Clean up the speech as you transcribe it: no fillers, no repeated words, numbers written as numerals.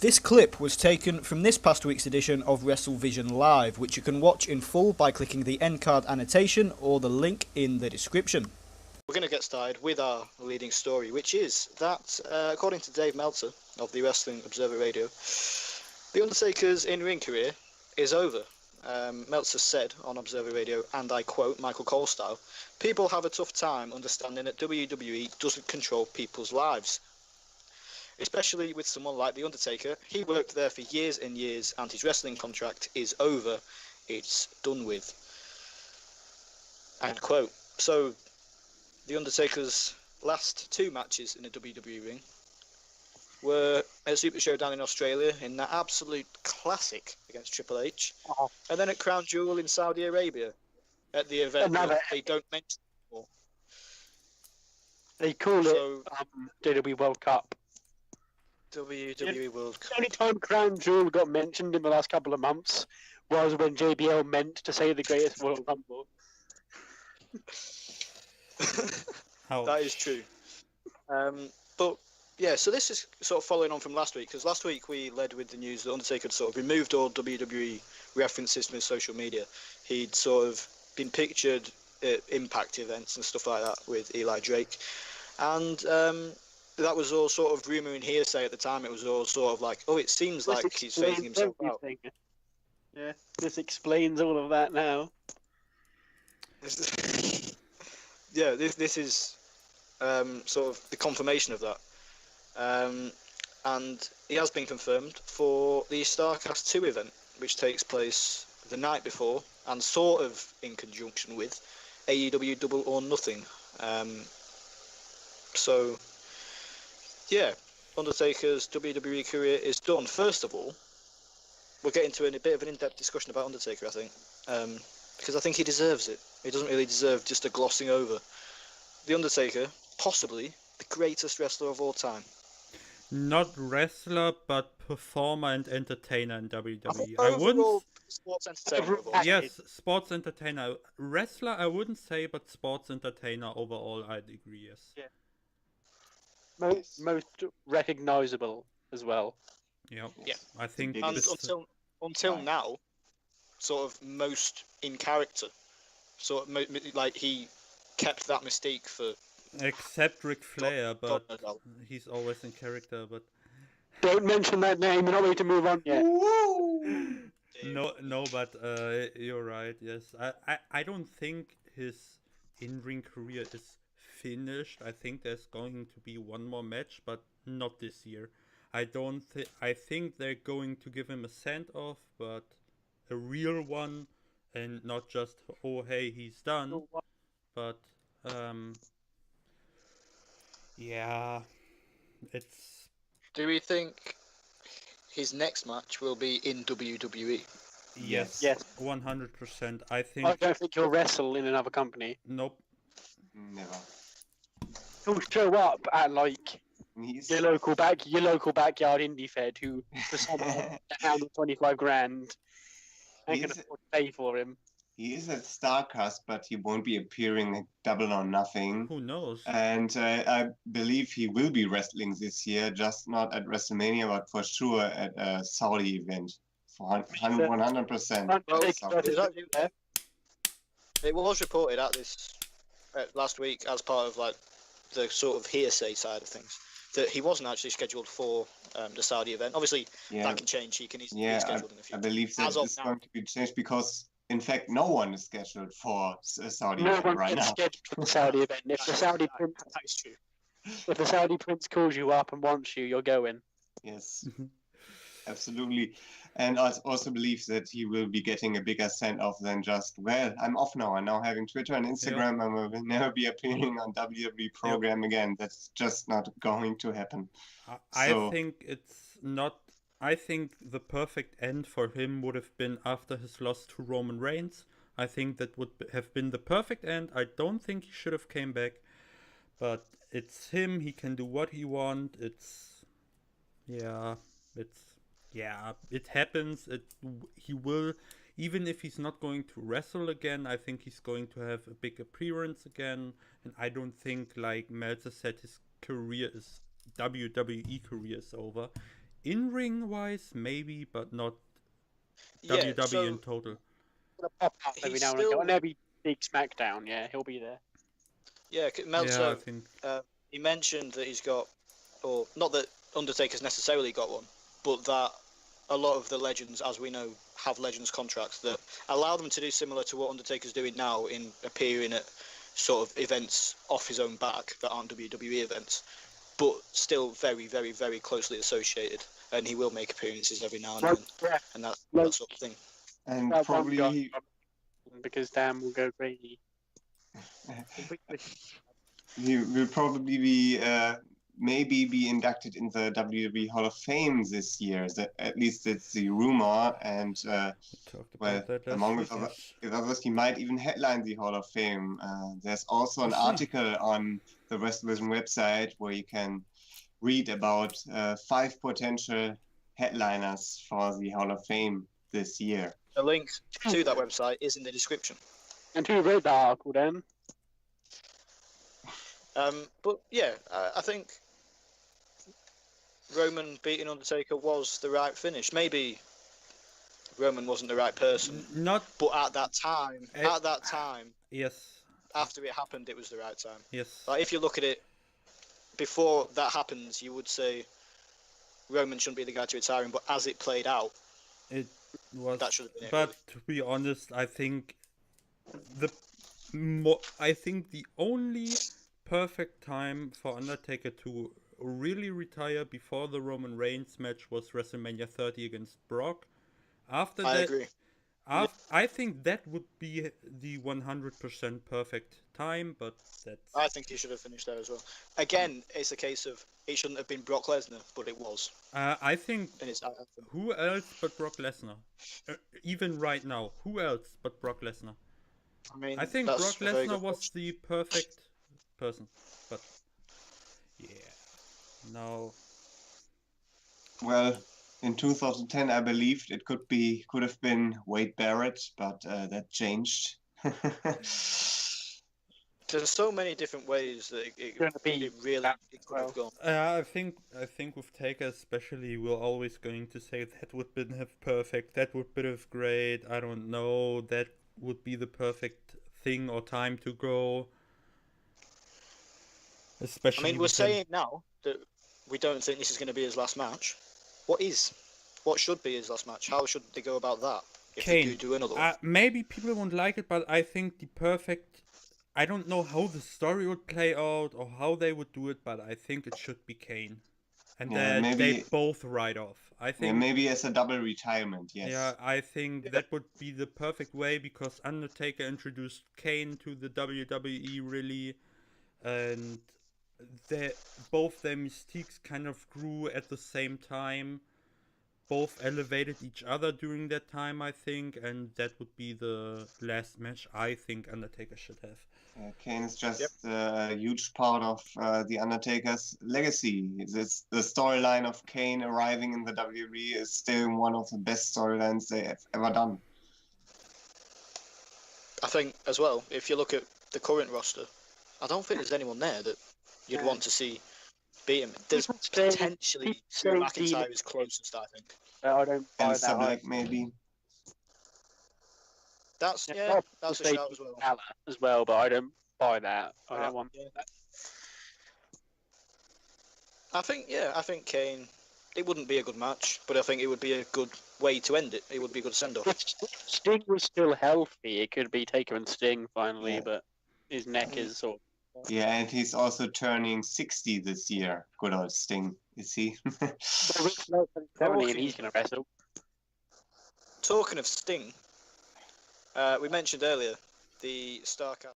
This clip was taken from this past week's edition of WrestleVision Live, which you can watch in full by clicking the end card annotation or the link in the description. We're going to get started with our leading story, which is that, according to Dave Meltzer of the Wrestling Observer Radio, The Undertaker's in-ring career is over. Meltzer said on Observer Radio, and I quote, Michael Cole style, "People have a tough time understanding that WWE doesn't control people's lives. Especially with someone like The Undertaker. He worked there for years and years, and his wrestling contract is over. It's done with." End quote. So, The Undertaker's last two matches in the WWE ring were at Super Showdown in Australia in that absolute classic against Triple H, and then at Crown Jewel in Saudi Arabia at the event that they don't mention anymore. They call it WWE World Cup. WWE World Cup. The only time Crown Jewel got mentioned in the last couple of months was when JBL meant to say the greatest Royal Rumble. That is true. But yeah, so this is sort of following on from last week, because last week we led with the news that Undertaker had sort of removed all WWE references from his social media. He'd sort of been pictured at Impact events and stuff like that with Eli Drake. And that was all sort of rumour and hearsay at the time. It was all sort of like, oh, it seems like he's phasing himself out. Yeah, this explains all of that now. Yeah, this is sort of the confirmation of that. And he has been confirmed for the StarCast 2 event, which takes place the night before and sort of in conjunction with AEW Double or Nothing. So, yeah, Undertaker's WWE career is done. First of all, we'll get into a bit of an in-depth discussion about Undertaker, I think, because I think he deserves it. He doesn't really deserve just a glossing over. The Undertaker, possibly the greatest wrestler of all time. Not wrestler, but performer and entertainer in WWE. I Overall, wouldn't. sports entertainer. Yes, sports entertainer. Wrestler, I wouldn't say, but sports entertainer overall, I'd agree. Yes. Yeah. Most recognizable as well. Yeah. Yeah. I think. And until now, sort of most in character. Sort of like he kept that mystique for. Except Ric Flair, but he's always in character. But don't mention that name. We're not ready to move on yet. No, but you're right. Yes, I don't think his in-ring career is finished. I think there's going to be one more match, but not this year. I think they're going to give him a send-off, but a real one, and not just hey, he's done. But yeah, it's. Do we think his next match will be in WWE? Yes. 100%. I think. I don't think he'll wrestle in another company. Nope. Never. He'll show up at like your local backyard indie fed who for someone down 25 grand ain't gonna afford to pay for him. He is at StarCast, but he won't be appearing at Double or Nothing. Who knows? And I believe he will be wrestling this year, just not at WrestleMania, but for sure at a Saudi event. For 100%. It was reported last week as part of like the sort of hearsay side of things that he wasn't actually scheduled for the Saudi event. Obviously, that can change. He can easily be scheduled in the future. I believe that is going to be changed because. In fact, no one is scheduled for a Saudi event right now. No one is scheduled for the Saudi event. If the Saudi prince, that's true. If the Saudi prince calls you up and wants you, you're going. Yes, absolutely. And I also believe that he will be getting a bigger send-off than just, well, I'm off now. I'm now having Twitter and Instagram. I will never be appearing on WWE program again. That's just not going to happen. I think it's not. I think the perfect end for him would have been after his loss to Roman Reigns. I think that would have been the perfect end. I don't think he should have came back, but it's him. He can do what he wants. It happens. He will, even if he's not going to wrestle again. I think he's going to have a big appearance again, and I don't think, like Meltzer said, his WWE career is over. in-ring wise, maybe, but not Yeah, WWE so in total. Gonna pop up every he's now and again. still On every big SmackDown, yeah, he'll be there. yeah. Yeah, Meltzer I think. he mentioned that he's got, or not that Undertaker's necessarily got one, but that a lot of the legends, as we know, have legends contracts that allow them to do similar to what Undertaker's doing now in appearing at sort of events off his own back that aren't WWE events, but still very, very, very closely associated. And he will make appearances every now and Like, then, yeah, and that like sort of thing. And that one probably guy, because Dan will go crazy. he will probably be maybe be inducted in the WWE Hall of Fame this year. At least it's the rumor. And We talked well, about that last among week. with others, he might even headline the Hall of Fame. There's also an We'll see. article on the WrestleVision website where you can read about 5 potential headliners for the Hall of Fame this year. A link to that website is in the description. And who wrote that article then? But yeah, I think Roman beating Undertaker was the right finish. Maybe Roman wasn't the right person, Not but at that time, yes, after it happened, it was the right time. yes. Like if you look at it before that happens, you would say Roman shouldn't be the guy to retire him. But as it played out, It was. that should have been it. But Really. to be honest, I think the only perfect time for Undertaker to really retire before the Roman Reigns match was WrestleMania 30 against Brock. After I that, agree. I think that would be the 100% perfect time, but that's. I think he should have finished there as well. Again, it's a case of it shouldn't have been Brock Lesnar, but it was. I think And it's who else but Brock Lesnar? Even right now, who else but Brock Lesnar? I mean, I think that's Brock a very Lesnar good was question. the perfect person, but yeah, no. Well, in 2010, I believed it could have been Wade Barrett, but that changed. There's so many different ways that it could have gone. I think with Taker especially, we're always going to say that would been have perfect. That would been have great. I don't know. That would be the perfect thing or time to go. Especially. I mean, we're saying now that we don't think this is going to be his last match. What should be his last match? How should they go about that? If Kane. they do another one? Maybe people won't like it, but I think the perfect. I don't know how the story would play out or how they would do it, but I think it should be Kane, and Yeah, then maybe- they both ride off. I Yeah, think. maybe as a double retirement, yes. Yeah, I think that would be the perfect way because Undertaker introduced Kane to the WWE really, and both their mystiques kind of grew at the same time. Both elevated each other during that time, I think, and that would be the last match I think Undertaker should have. Kane is just a huge part of the Undertaker's legacy. The storyline of Kane arriving in the WWE is still one of the best storylines they have ever done. I think as well, if you look at the current roster, I don't think there's anyone there that you'd want to see beat him. There's potentially Drew McIntyre is closest, I think. I don't buy Alistair that. Black, maybe. That's a shout as well. As well, but I don't buy that. I don't want that. I think Kane. It wouldn't be a good match, but I think it would be a good way to end it. It would be a good send-off. If Sting was still healthy, it could be Taker and Sting finally, Yeah. but his neck is sort of... Yeah, and he's also turning 60 this year. Good old Sting, is he? Rick Flair's 70 and he's going to wrestle. Talking of Sting, we mentioned earlier the Starcast